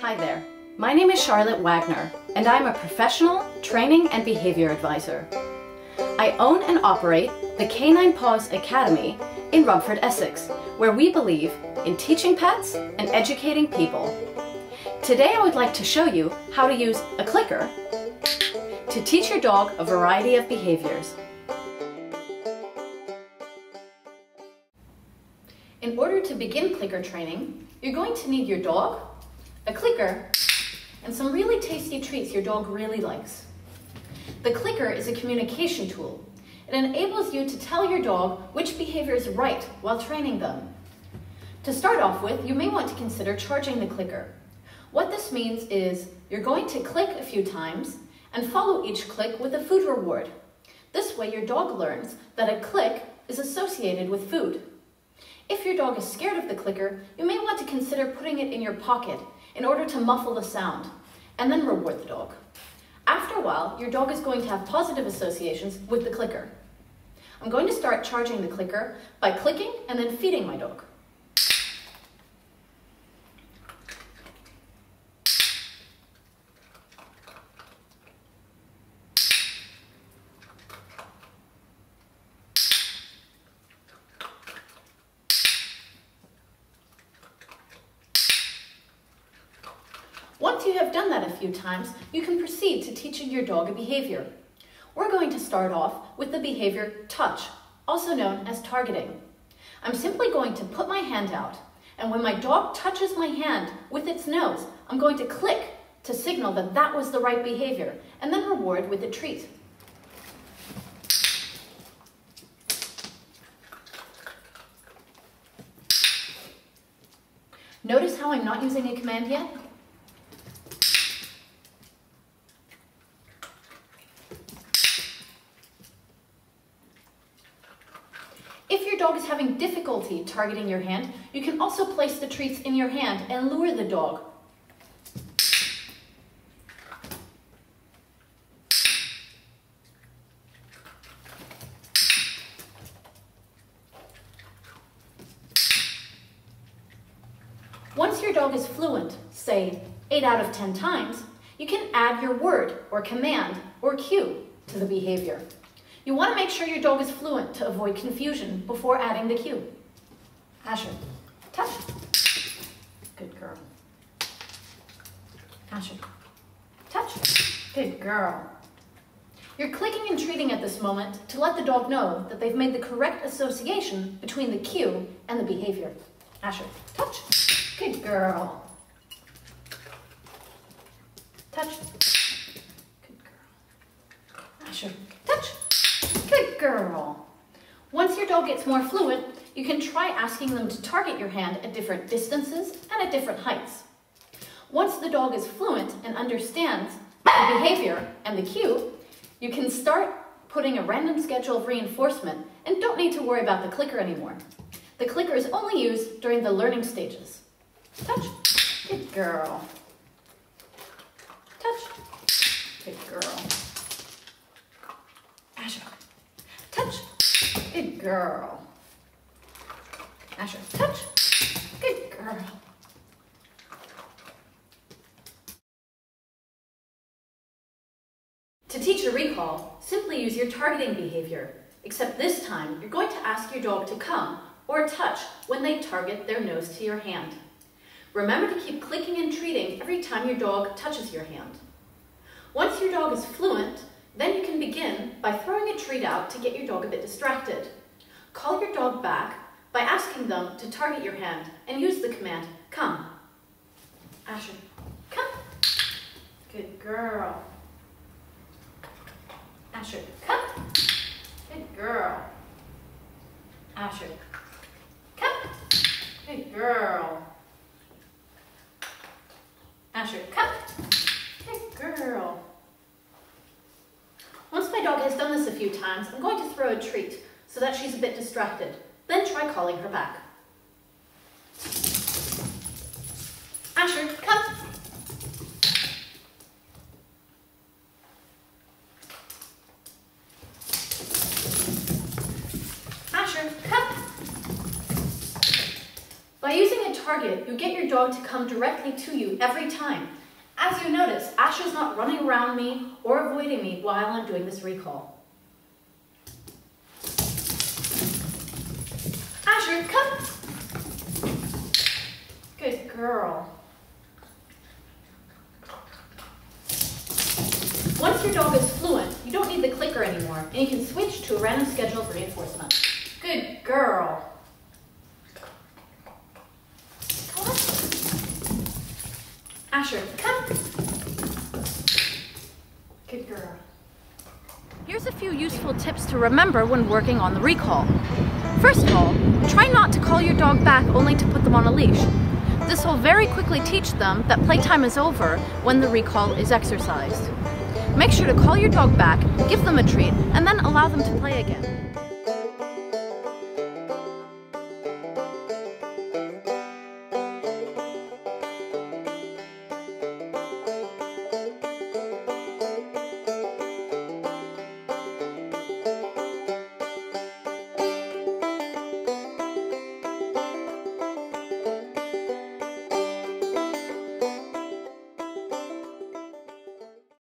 Hi there, my name is Charlotte Wagner, and I'm a professional training and behavior advisor. I own and operate the Canine Paws Academy in Rumford, Essex, where we believe in teaching pets and educating people. Today I would like to show you how to use a clicker to teach your dog a variety of behaviors. In order to begin clicker training, you're going to need your dog, a clicker, and some really tasty treats your dog really likes. The clicker is a communication tool. It enables you to tell your dog which behavior is right while training them. To start off with, you may want to consider charging the clicker. What this means is you're going to click a few times and follow each click with a food reward. This way your dog learns that a click is associated with food. If your dog is scared of the clicker, you may want to consider putting it in your pocket in order to muffle the sound, and then reward the dog. After a while, your dog is going to have positive associations with the clicker. I'm going to start charging the clicker by clicking and then feeding my dog. Once you have done that a few times, you can proceed to teaching your dog a behavior. We're going to start off with the behavior touch, also known as targeting. I'm simply going to put my hand out, and when my dog touches my hand with its nose, I'm going to click to signal that that was the right behavior, and then reward with a treat. Notice how I'm not using a command yet? If your dog is having difficulty targeting your hand, you can also place the treats in your hand and lure the dog. Once your dog is fluent, say 8 out of 10 times, you can add your word or command or cue to the behavior. You want to make sure your dog is fluent to avoid confusion before adding the cue. Asher, touch. Good girl. Asher, touch. Good girl. You're clicking and treating at this moment to let the dog know that they've made the correct association between the cue and the behavior. Asher, touch. Good girl. Touch. Good girl. Asher, touch. Good girl. Once your dog gets more fluent, you can try asking them to target your hand at different distances and at different heights. Once the dog is fluent and understands the behavior and the cue, you can start putting a random schedule of reinforcement and don't need to worry about the clicker anymore. The clicker is only used during the learning stages. Touch. Good girl. Touch. Good girl. Asher. Touch. Good girl. Asher, touch. Good girl. To teach a recall, simply use your targeting behavior, except this time you're going to ask your dog to come or touch when they target their nose to your hand. Remember to keep clicking and treating every time your dog touches your hand. Once your dog is fluent, then you can begin by throwing a treat out to get your dog a bit distracted. Call your dog back by asking them to target your hand and use the command, come. Asher, come. Good girl. Asher, come. Good girl. Asher, come. Good girl. Asher, come. Good girl. Once my dog has done this a few times, I'm going to throw a treat so that she's a bit distracted. Then try calling her back. Asher, come. Asher, come. By using a target, you get your dog to come directly to you every time. As you notice, Asher's not running around me or avoiding me while I'm doing this recall. Asher, come! Good girl. Once your dog is fluent, you don't need the clicker anymore, and you can switch to a random schedule of reinforcement. Good girl. Come on. Asher, come. Good girl. Here's a few useful tips to remember when working on the recall. First of all, try not to call your dog back only to put them on a leash. This will very quickly teach them that playtime is over when the recall is exercised. Make sure to call your dog back, give them a treat, and then allow them to play again.